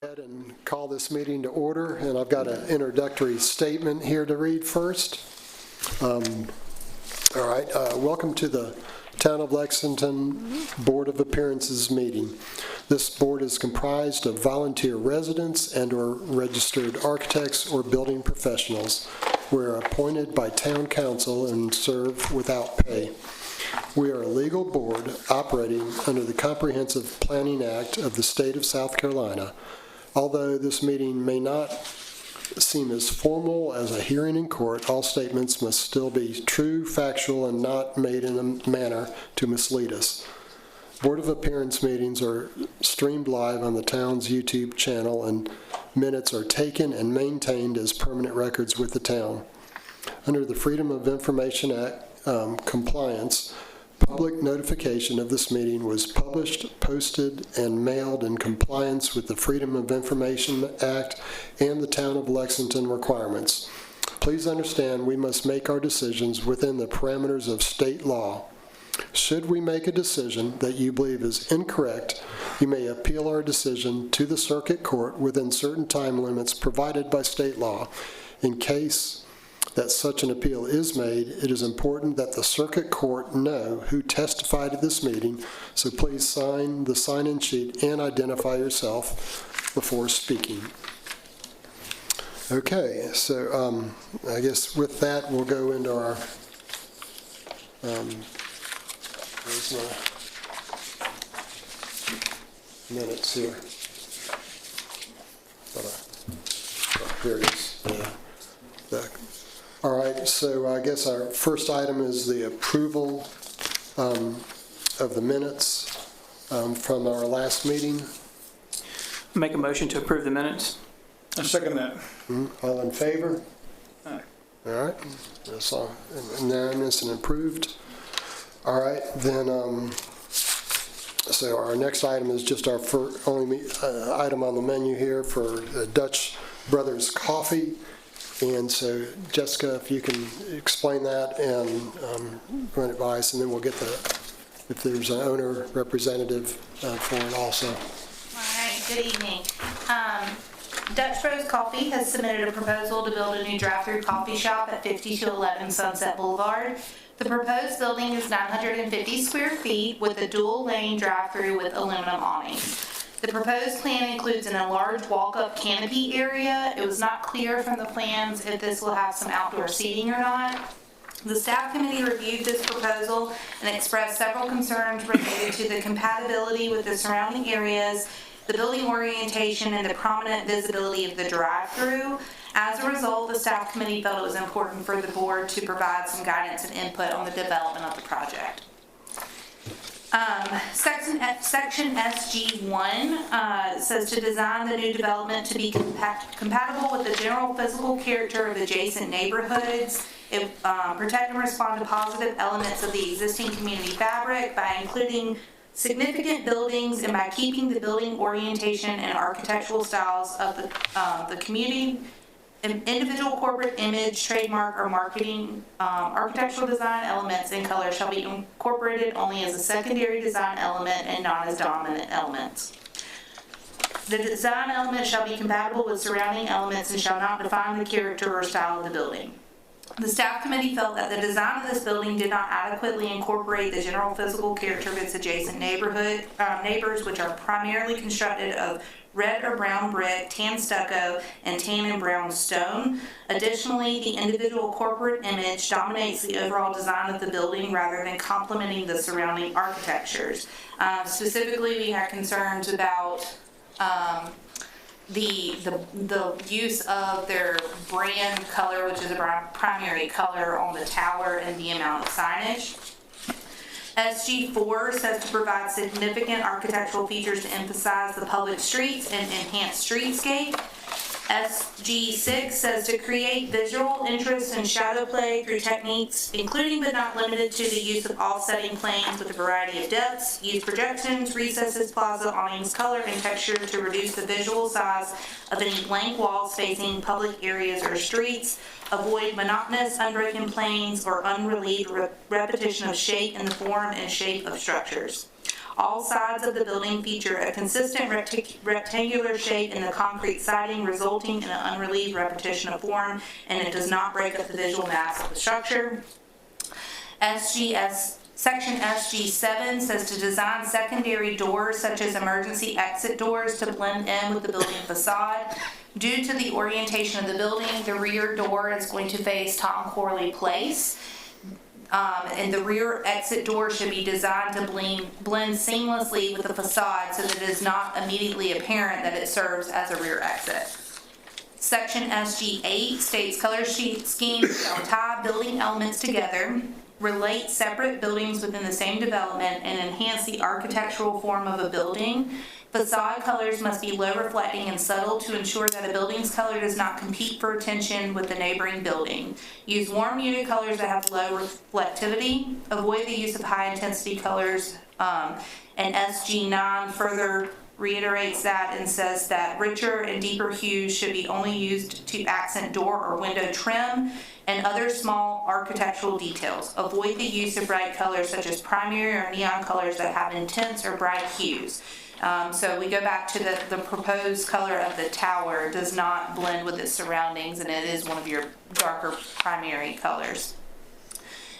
And call this meeting to order, and I've got an introductory statement here to read first. All right, welcome to the Town of Lexington Board of Appearances meeting. This board is comprised of volunteer residents and/or registered architects or building professionals. We're appointed by Town Council and serve without pay. We are a legal board operating under the Comprehensive Planning Act of the State of South Carolina. Although this meeting may not seem as formal as a hearing in court, all statements must still be true, factual, and not made in a manner to mislead us. Board of Appearance meetings are streamed live on the town's YouTube channel, and minutes are taken and maintained as permanent records with the town. Under the Freedom of Information Act compliance, public notification of this meeting was published, posted, and mailed in compliance with the Freedom of Information Act and the Town of Lexington requirements. Please understand we must make our decisions within the parameters of state law. Should we make a decision that you believe is incorrect, you may appeal our decision to the circuit court within certain time limits provided by state law. In case that such an appeal is made, it is important that the circuit court know who testified at this meeting, so please sign the sign-in sheet and identify yourself before speaking. Okay, so I guess with that we'll go into our where's my minutes here? Here it is. Yeah. All right, so I guess our first item is the approval of the minutes from our last meeting. Make a motion to approve the minutes. I second that. All in favor? Aye. All right, that's all unanimous and approved. All right, then, so our next item is just our only item on the menu here for Dutch Brothers Coffee. And so, Jessica, if you can explain that and run it by us, and then we'll get if there's an owner representative for it also. All right, good evening. Dutch Bros Coffee has submitted a proposal to build a new drive-through coffee shop at 5211 Sunset Boulevard. The proposed building is 950 square feet with a dual-lane drive-through with aluminum awnings. The proposed plan includes an enlarged walk-up canopy area. It was not clear from the plans if this will have some outdoor seating or not. The staff committee reviewed this proposal and expressed several concerns related to the compatibility with the surrounding areas, the building orientation, and the prominent visibility of the drive-through. As a result, the staff committee felt it was important for the board to provide some guidance and input on the development of the project. Section SG1 says to design the new development to be compatible with the general physical character of adjacent neighborhoods. It protect and respond to positive elements of the existing community fabric by including significant buildings and by keeping the building orientation and architectural styles of the community. Individual corporate image, trademark, or marketing architectural design elements and color shall be incorporated only as a secondary design element and not as dominant elements. The design element shall be compatible with surrounding elements and shall not define the character or style of the building. The staff committee felt that the design of this building did not adequately incorporate the general physical character of its adjacent neighbors, which are primarily constructed of red or brown brick, tan stucco, and tan and brown stone. Additionally, the individual corporate image dominates the overall design of the building rather than complementing the surrounding architectures. Specifically, we had concerns about the use of their brand color, which is a primary color on the tower, and the amount of signage. SG4 says to provide significant architectural features to emphasize the public streets and enhance streetscape. SG6 says to create visual interest and shadow play through techniques, including but not limited to the use of offsetting planes with a variety of depths, use projections, recesses, plaza, awnings, color, and texture to reduce the visual size of any blank walls facing public areas or streets, avoid monotonous, unbroken planes, or unrelieved repetition of shape in the form and shape of structures. All sides of the building feature a consistent rectangular shape in the concrete siding, resulting in an unrelieved repetition of form, and it does not break up the visual mass of the structure. Section SG7 says to design secondary doors such as emergency exit doors to blend in with the building facade. Due to the orientation of the building, the rear door is going to face Tom Corley Place. And the rear exit door should be designed to blend seamlessly with the facade so that it is not immediately apparent that it serves as a rear exit. Section SG8 states color schemes shall tie building elements together, relate separate buildings within the same development, and enhance the architectural form of a building. Facade colors must be low reflecting and subtle to ensure that a building's color does not compete for attention with the neighboring building. Use warm muted colors that have low reflectivity. Avoid the use of high intensity colors. And SG9 further reiterates that and says that richer and deeper hues should be only used to accent door or window trim and other small architectural details. Avoid the use of bright colors such as primary or neon colors that have intense or bright hues. So we go back to the proposed color of the tower does not blend with its surroundings, and it is one of your darker primary colors.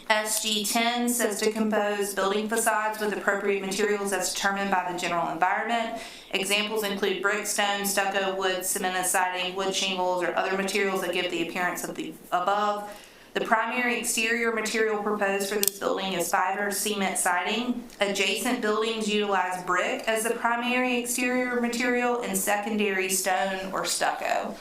SG10 says to compose building facades with appropriate materials as determined by the general environment. Examples include brick, stone, stucco, wood, cement siding, wood shingles, or other materials that give the appearance of the above. The primary exterior material proposed for this building is fiber cement siding. Adjacent buildings utilize brick as the primary exterior material and secondary stone or stucco.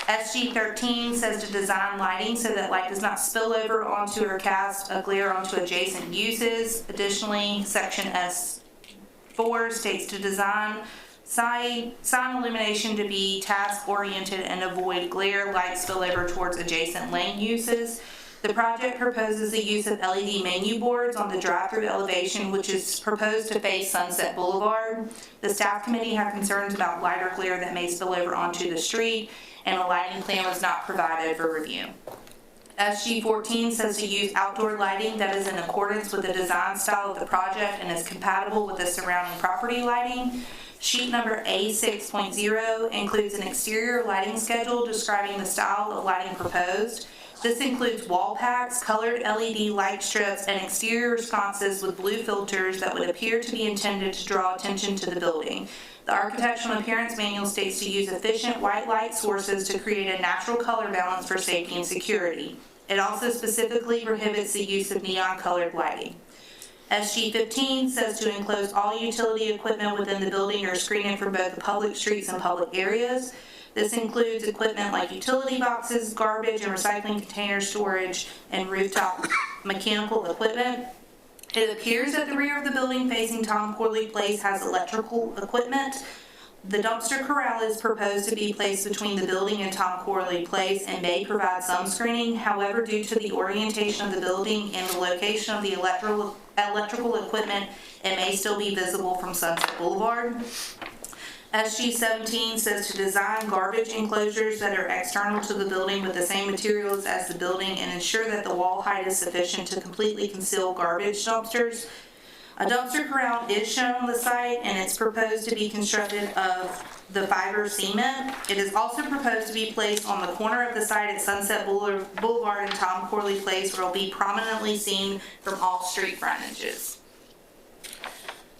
SG13 says to design lighting so that light does not spill over onto or cast a glare onto adjacent uses. Additionally, section S4 states to design sign illumination to be task-oriented and avoid glare, light spillover towards adjacent lane uses. The project proposes the use of LED menu boards on the drive-through elevation, which is proposed to face Sunset Boulevard. The staff committee had concerns about light or glare that may spill over onto the street, and a lighting plan was not provided for review. SG14 says to use outdoor lighting that is in accordance with the design style of the project and is compatible with the surrounding property lighting. Sheet number A6.0 includes an exterior lighting schedule describing the style of lighting proposed. This includes wall packs, colored LED light strips, and exterior sconces with blue filters that would appear to be intended to draw attention to the building. The Architectural Appearance Manual states to use efficient white light sources to create a natural color balance for safety and security. It also specifically prohibits the use of neon-colored lighting. SG15 says to enclose all utility equipment within the building or screen it from both the public streets and public areas. This includes equipment like utility boxes, garbage and recycling container storage, and rooftop mechanical equipment. It appears that the rear of the building facing Tom Corley Place has electrical equipment. The dumpster corral is proposed to be placed between the building and Tom Corley Place and may provide some screening. However, due to the orientation of the building and the location of the electrical equipment, it may still be visible from Sunset Boulevard. SG17 says to design garbage enclosures that are external to the building with the same materials as the building and ensure that the wall height is sufficient to completely conceal garbage dumpsters. A dumpster corral is shown on the site, and it's proposed to be constructed of the fiber cement. It is also proposed to be placed on the corner of the site at Sunset Boulevard and Tom Corley Place, where it will be prominently seen from all street frontages.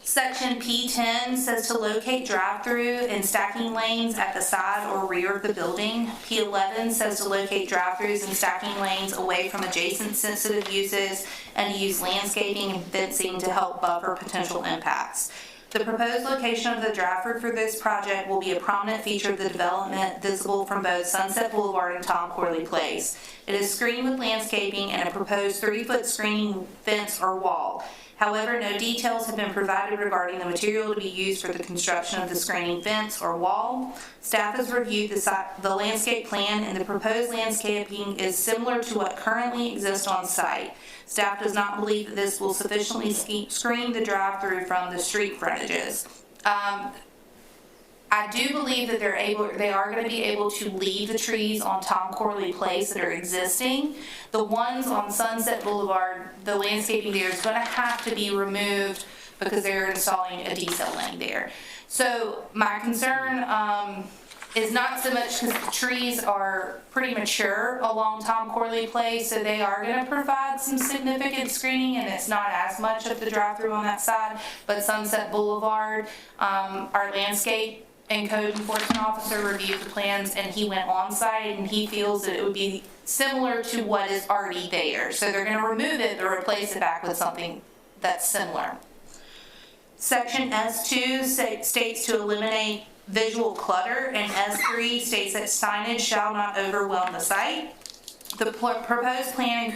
Section P10 says to locate drive-through and stacking lanes at the side or rear of the building. P11 says to locate drive-throughs and stacking lanes away from adjacent sensitive uses and to use landscaping and fencing to help buffer potential impacts. The proposed location of the drive-through for this project will be a prominent feature of the development, visible from both Sunset Boulevard and Tom Corley Place. It is screened with landscaping and a proposed 3-foot screening fence or wall. However, no details have been provided regarding the material to be used for the construction of the screening fence or wall. Staff has reviewed the landscape plan, and the proposed landscaping is similar to what currently exists on site. Staff does not believe that this will sufficiently screen the drive-through from the street frontages. I do believe that they are going to be able to leave the trees on Tom Corley Place that are existing. The ones on Sunset Boulevard, the landscaping there is going to have to be removed because they're installing a decel lane there. So my concern is not so much because the trees are pretty mature along Tom Corley Place, so they are going to provide some significant screening, and it's not as much of the drive-through on that side, but Sunset Boulevard, our landscape and code enforcement officer reviewed the plans, and he went on site, and he feels that it would be similar to what is already there. So they're going to remove it, but replace it back with something that's similar. Section S2 states to eliminate visual clutter, and S3 states that signage shall not overwhelm the site. The proposed plan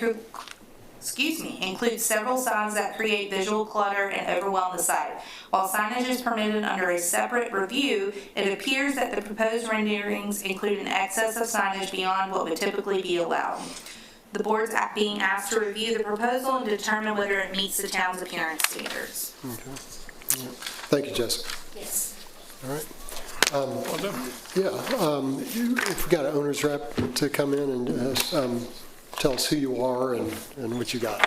includes several signs that create visual clutter and overwhelm the site. While signage is permitted under a separate review, it appears that the proposed renderings include an excess of signage beyond what would typically be allowed. The board's being asked to review the proposal and determine whether it meets the town's appearance standards. Okay. Yeah. Thank you, Jessica. Yes. All right. Well done. If we got an owner's rep to come in and tell us who you are and what you got.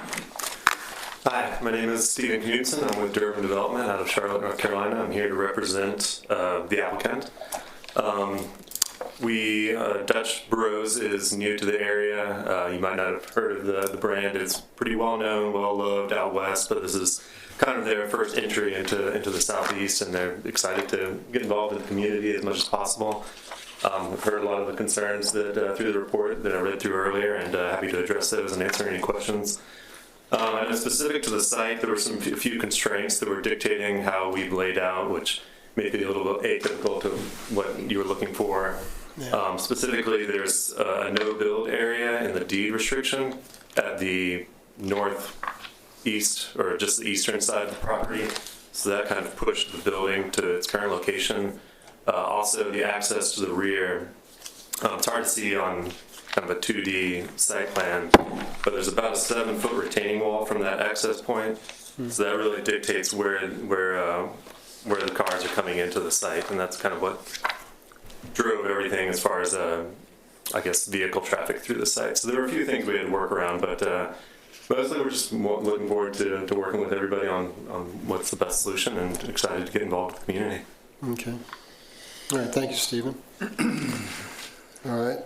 Hi, my name is Stephen Knudsen. I'm with Durban Development out of Charlotte, North Carolina. I'm here to represent the applicant. Dutch Bros is new to the area. You might not have heard of the brand. It's pretty well known, well loved out west, but this is kind of their first entry into the southeast, and they're excited to get involved in the community as much as possible. I've heard a lot of the concerns that through the report that I read through earlier, and happy to address those and answer any questions. I know specific to the site, there were a few constraints that were dictating how we've laid out, which may be a little bit atypical to what you were looking for. Yeah. Specifically, there's a no-build area in the deed restriction at the northeast, or just the eastern side of the property. So that kind of pushed the building to its current location. Also, the access to the rear, it's hard to see on kind of a 2D site plan, but there's about a 7-foot retaining wall from that access point. So that really dictates where the cars are coming into the site, and that's kind of what drove everything as far as, I guess, vehicle traffic through the site. So there were a few things we had to work around, but mostly we're just looking forward to working with everybody on what's the best solution, and excited to get involved with the community. Okay. All right. Thank you, Stephen. All right.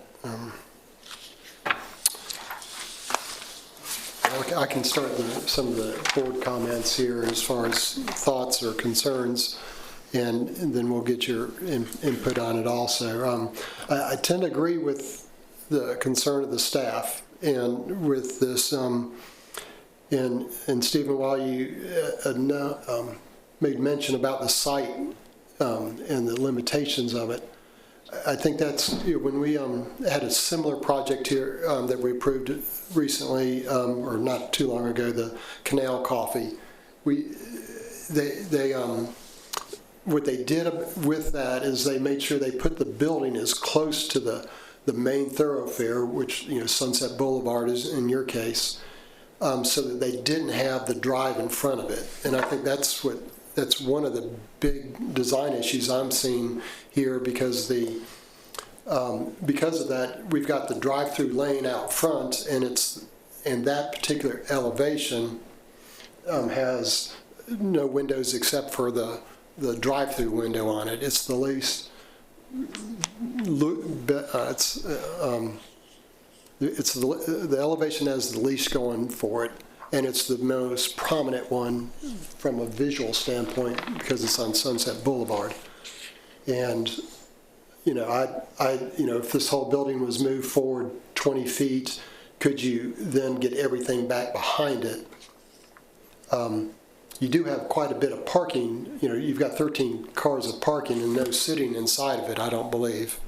I can start with some of the board comments here as far as thoughts or concerns, and then we'll get your input on it also. I tend to agree with the concern of the staff and with this, and Stephen, while you made mention about the site and the limitations of it, I think that's, when we had a similar project here that we approved recently, or not too long ago, the Canal Coffee. What they did with that is they made sure they put the building as close to the main thoroughfare, which, Sunset Boulevard is in your case, so that they didn't have the drive in front of it. And I think that's one of the big design issues I'm seeing here, because of that, we've got the drive-through lane out front, and that particular elevation has no windows except for the drive-through window on it. It's the least, the elevation has the least going for it, and it's the most prominent one from a visual standpoint because it's on Sunset Boulevard. And if this whole building was moved forward 20 feet, could you then get everything back behind it? You do have quite a bit of parking. You've got 13 cars of parking and no sitting inside of it, I don't believe.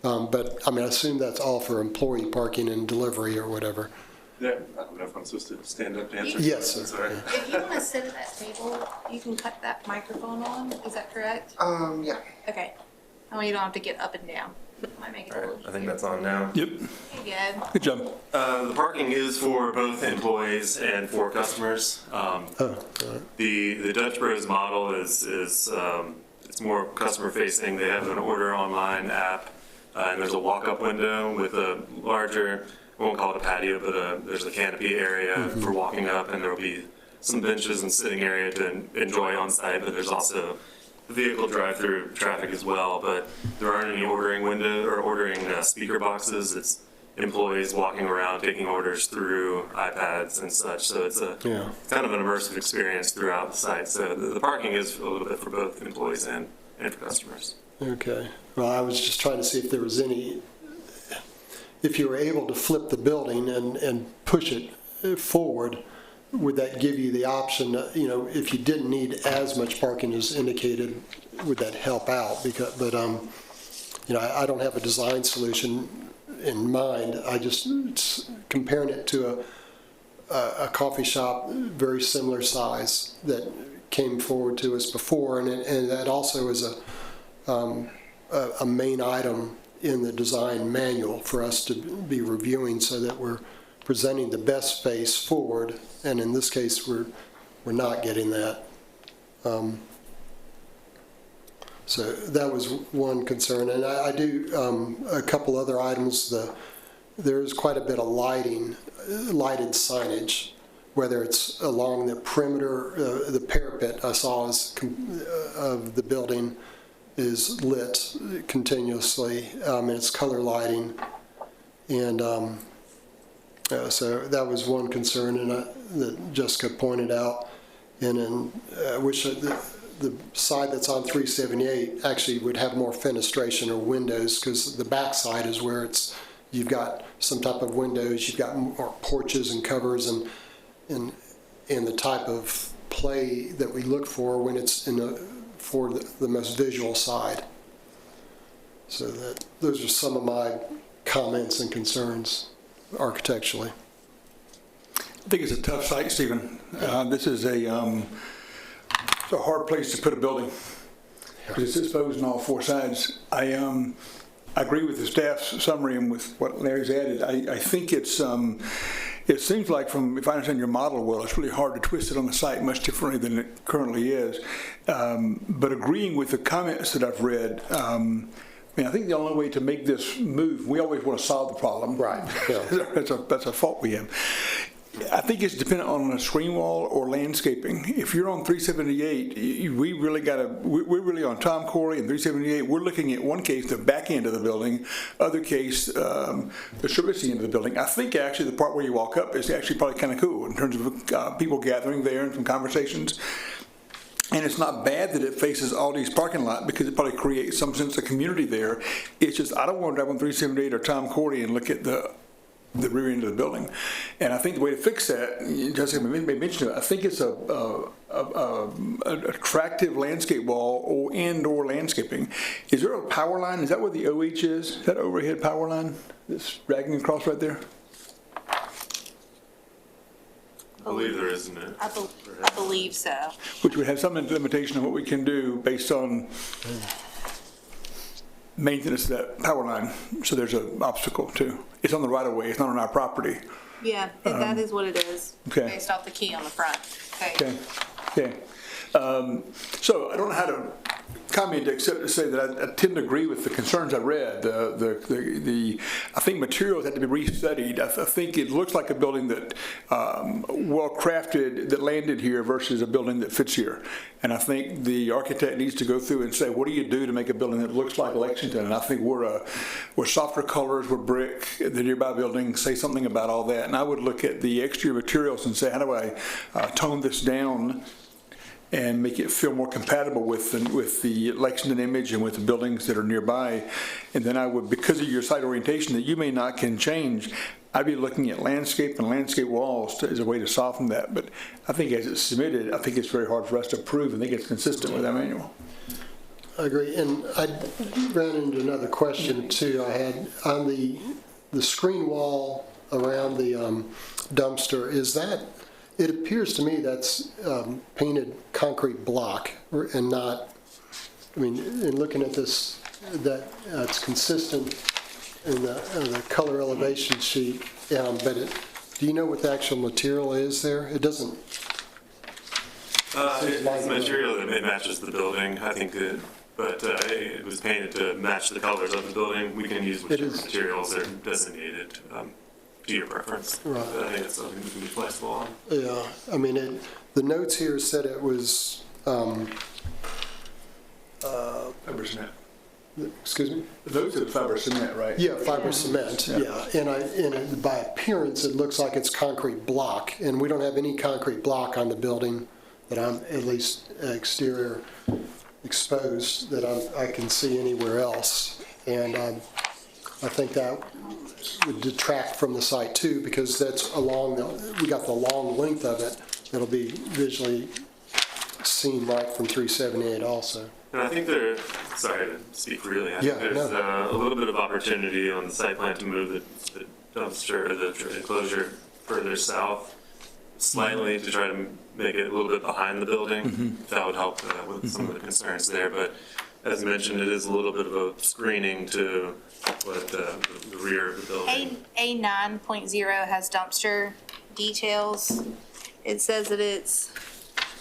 But I assume that's all for employee parking and delivery or whatever. Yeah, I don't know if I'm supposed to stand up and answer. Yes, sir. Sorry. If you want to sit at that table, you can cut that microphone on. Is that correct? Yeah. Okay. That way you don't have to get up and down. Might make it a All right, little I think easier. that's on now. Yep, Pretty good. good job. The parking is for both employees and for customers. The Dutch Bros model is it's more customer facing. They have an order online app, and there's a walk-up window with a larger, I won't call it a patio, but there's a canopy area for walking up, and there will be some benches and sitting area to enjoy on site, but there's also vehicle drive-through traffic as well. But there aren't any ordering speaker boxes. It's employees walking around taking orders through iPads and such. So it's a kind of an immersive experience throughout the site. So the parking is a little bit for both employees and for customers. Okay. Well, I was just trying to see if there was any, if you were able to flip the building and push it forward, would that give you the option, if you didn't need as much parking as indicated, would that help out? But I don't have a design solution in mind. I just comparing it to a coffee shop very similar size that came forward to us before, and that also is a main item in the design manual for us to be reviewing, so that we're presenting the best space forward. And in this case, we're not getting that. So that was one concern. And I do a couple other items. There's quite a bit of lighted signage, whether it's along the perimeter, the parapet I saw of the building is lit continuously, and it's color lighting. And so that was one concern, and that Jessica pointed out. And then I wish the side that's on 378 actually would have more fenestration or windows, because the back side is where you've got some type of windows, you've got more porches and covers, and the type of play that we look for when it's for the most visual side. So those are some of my comments and concerns architecturally. I think it's a tough site, Stephen. This is it's a hard place to put a building, because it's exposed on all four sides. I agree with the staff's summary and with what Larry's added. I think it seems like, if I understand your model well, it's really hard to twist it on the site much differently than it currently is. But agreeing with the comments that I've read, I think the only way to make this move, we always want to solve the problem. Right. Yeah. That's a fault we have. I think it's dependent on a screen wall or landscaping. If you're on 378, we're really on Tom Corey and 378. We're looking at one case, the back end of the building, other case, the servicing end of the building. I think actually the part where you walk up is actually probably kind of cool in terms of people gathering there and some conversations. And it's not bad that it faces all these parking lots, because it probably creates some sense of community there. It's just, I don't want to drive on 378 or Tom Corey and look at the rear end of the building. And I think the way to fix that, Jessica may mention it, I think it's an attractive landscape wall or landscaping. Is there a power line? Is that where the OH is? Is that overhead power line that's dragging across right there? I believe there is, isn't it? I believe so. Which would have some limitation on what we can do based on maintenance of that power line. So there's an obstacle too. It's on the right of way. It's not on our property. Yeah, that is what it is, okay. Based off the key on the front. Okay. So I don't know how to comment except to say that I tend to agree with the concerns I read. I think materials had to be restudied. I think it looks like a building that well crafted, that landed here versus a building that fits here. And I think the architect needs to go through and say, what do you do to make a building that looks like Lexington? And I think we're softer colors, we're brick, the nearby buildings say something about all that. And I would look at the exterior materials and say, how do I tone this down and make it feel more compatible with the Lexington image and with the buildings that are nearby. And then I would, because of your site orientation that you may not can change, I'd be looking at landscape and landscape walls as a way to soften that. But I think as it's submitted, I think it's very hard for us to prove. I think it's consistent with that manual. I agree. And I ran into another question too I had on the screen wall around the dumpster. Is that, it appears to me that's painted concrete block and not, in looking at this, that it's consistent in the color elevation sheet, but do you know what the actual material is there? It doesn't. It's material that it matches the building, I think but it was painted to match the colors of the building. We can use whichever materials are designated. To your preference. Right. I think it's something we can be flexible on. Yeah, the notes here said it was, Fiber cement. excuse me? Those are the fiber cement, right? Yeah, fiber cement, yeah. And by appearance, it looks like it's concrete block, and we don't have any concrete block on the building that I'm, at least exterior exposed, that I can see anywhere else. And I think that would detract from the site too, because that's we got the long length of it that'll be visually seen right from 378 also. And I think sorry to speak freely, I Yeah, think there's a little bit of opportunity on the site plan to move the dumpster, the enclosure further south slightly to try to make it a little bit behind the building. That would help with some of the concerns there. But as mentioned, it is a little bit of a screening to what the rear of the building. A 9.0 has dumpster details. It says that it's,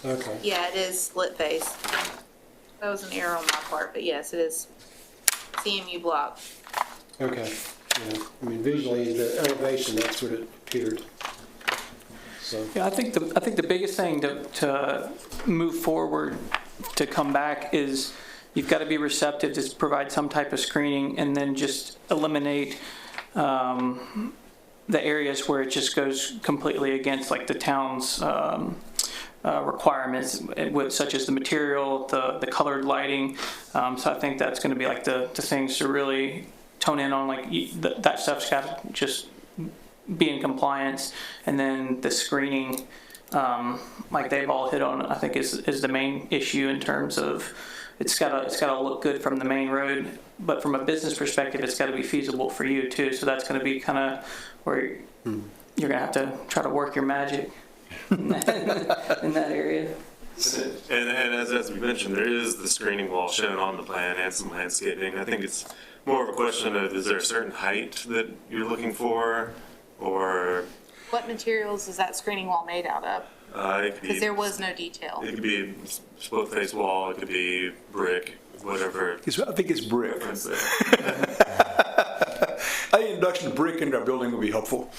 Okay. yeah, it is split face. That was an error on my part, but yes, it is CMU block. Okay, yeah, I mean, visually, the elevation, that's what it appeared. So, Yeah, I think the biggest thing to move forward, to come back, is you've got to be receptive to provide some type of screening, and then just eliminate the areas where it just goes completely against like the town's requirements, such as the material, the colored lighting. So I think that's going to be like the things to really tone in on, like that stuff's got to just be in compliance. And then the screening, like they've all hit on, I think is the main issue in terms of it's got to look good from the main road, but from a business perspective, it's got to be feasible for you too. So that's going to be kind of where you're going to have to try to work your magic in that area. And as we mentioned, there is the screening wall shown on the plan and some landscaping. I think it's more of a question of, is there a certain height that you're looking for, or? What materials is that screening wall made out of? Because there was no detail. It could be split face wall, it could be brick, whatever. I think it's brick. Reference there. I think induction brick into our building would be helpful.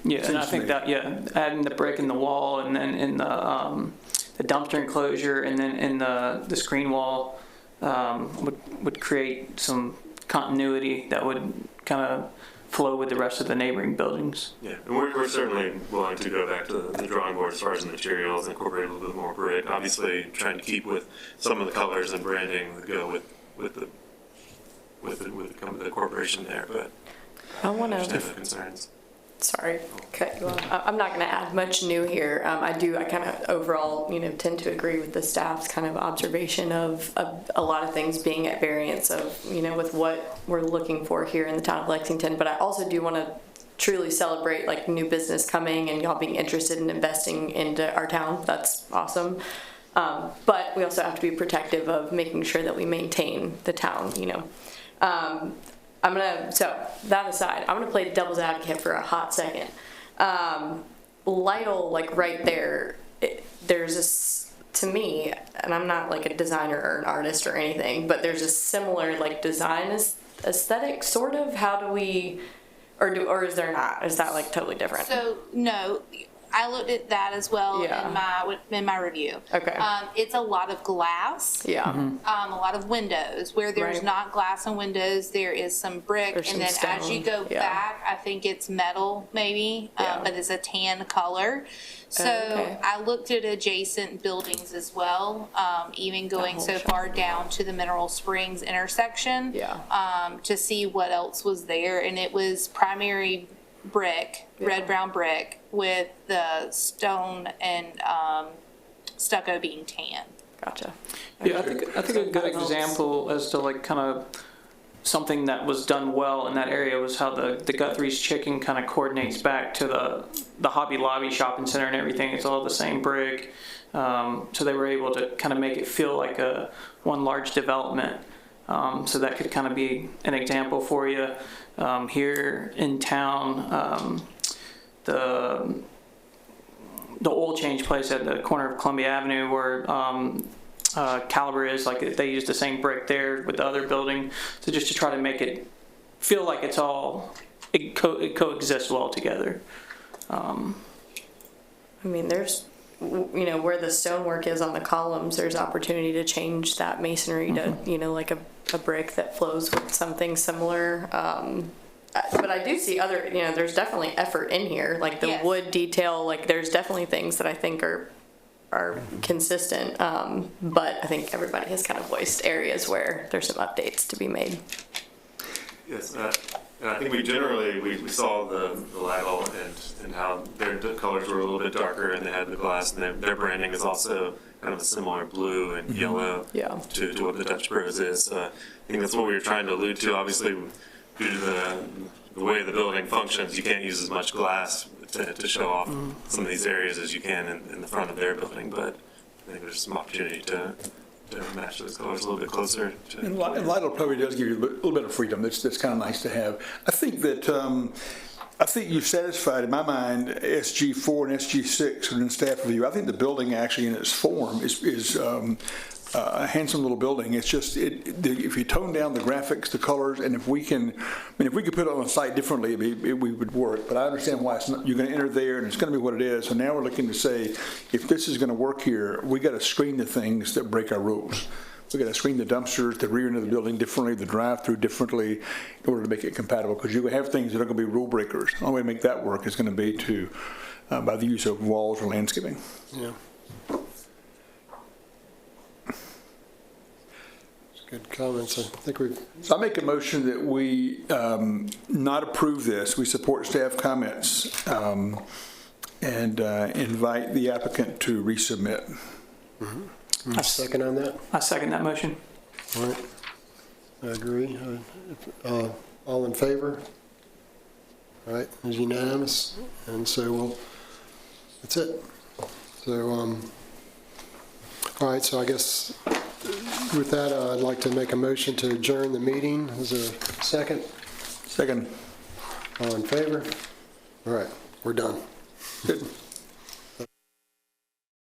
Yeah, and I think Seems to that, adding the brick in the wall, and then in the dumpster enclosure, and then in the screen wall would create some continuity that would kind of flow with the rest of the neighboring buildings. Yeah, and we're certainly willing to go back to the drawing board as far as the materials, incorporate a little bit more brick. Obviously, trying to keep with some of the colors and branding that go with the corporation there, but I want understand to, the concerns. sorry, cut you off. I'm not going to add much new here. I kind of overall, tend to agree with the staff's kind of observation of a lot of things being at variance of, with what we're looking for here in the town of Lexington. But I also do want to truly celebrate like new business coming and y'all being interested in investing into our town. That's awesome. But we also have to be protective of making sure that we maintain the town, so that aside, I'm gonna play devil's advocate for a hot second. Lytle, like right there, there's this, to me, and I'm not like a designer or an artist or anything, but there's a similar like design aesthetic, sort of. How do we, or is there not? Is that like totally different? So, no, I looked at that as well Yeah. in my review. Okay. It's a lot of glass. Yeah. A lot of windows. Where there's Right. not glass and windows, there is some brick. There's and some then as you stone, go yeah. back, I think it's metal maybe, Yeah. but it's a tan color. So Okay. I looked at adjacent buildings as well, even going whole so shopping far down to the Mineral Springs intersection. Yeah. To see what else was there. And it was primary brick, red brown brick, with the stone and stucco being tan. Gotcha. Yeah, I think a good example as to like kind of something that was done well in that area was how the Guthrie's Chicken kind of coordinates back to the Hobby Lobby shopping center and everything. It's all the same brick. So they were able to kind of make it feel like one large development. So that could kind of be an example for you. Here in town, the oil change place at the corner of Columbia Avenue where Caliber is, like they use the same brick there with the other building. So just to try to make it feel like it coexists well together. I mean, there's you know, where the stonework is on the columns, there's opportunity to change that masonry to, you know, like a brick that flows with something similar. But I do see other, you know, there's definitely effort in here, like the Yes. wood detail, like there's definitely things that I think are consistent. But I think everybody has kind of voiced areas where there's some updates to be made. Yes, and I think we generally, we saw the Lagal and how their colors were a little bit darker and they had the glass, and their branding is also kind of a similar blue and yellow Yeah. to what the Dutch Bros is. So I think that's what we were trying to allude to. Obviously, due to the way the building functions, you can't use as much glass to show off some of these areas as you can in the front of their building, but I think there's some opportunity to match those colors a little bit closer. And Lidl probably does give you a little bit of freedom. That's kind of nice to have. I think that I think you've satisfied, in my mind, SG4 and SG6 within staff review. I think the building actually in its form is a handsome little building. It's just if you tone down the graphics, the colors, and if we can, I mean, if we could put it on a site differently, we would work. But I understand why it's not, you're going to enter there, and it's going to be what it is. So now we're looking to say, if this is going to work here, we got to screen the things that break our rules. We got to screen the dumpsters, the rear end of the building differently, the drive-through differently, in order to make it compatible. Because you have things that are going to be rule breakers. The only way to make that work is going to be by the use of walls or landscaping. Yeah. Good comments. I think we've. So I make a motion that we not approve this. We support staff comments and invite the applicant to resubmit. Second on that? I second that motion. All right. I agree. All in favor? All right, it's unanimous. And so that's it. So, all right, so I guess with that, I'd like to make a motion to adjourn the meeting. Is there a second? Second. All in favor? All right, we're done. Good.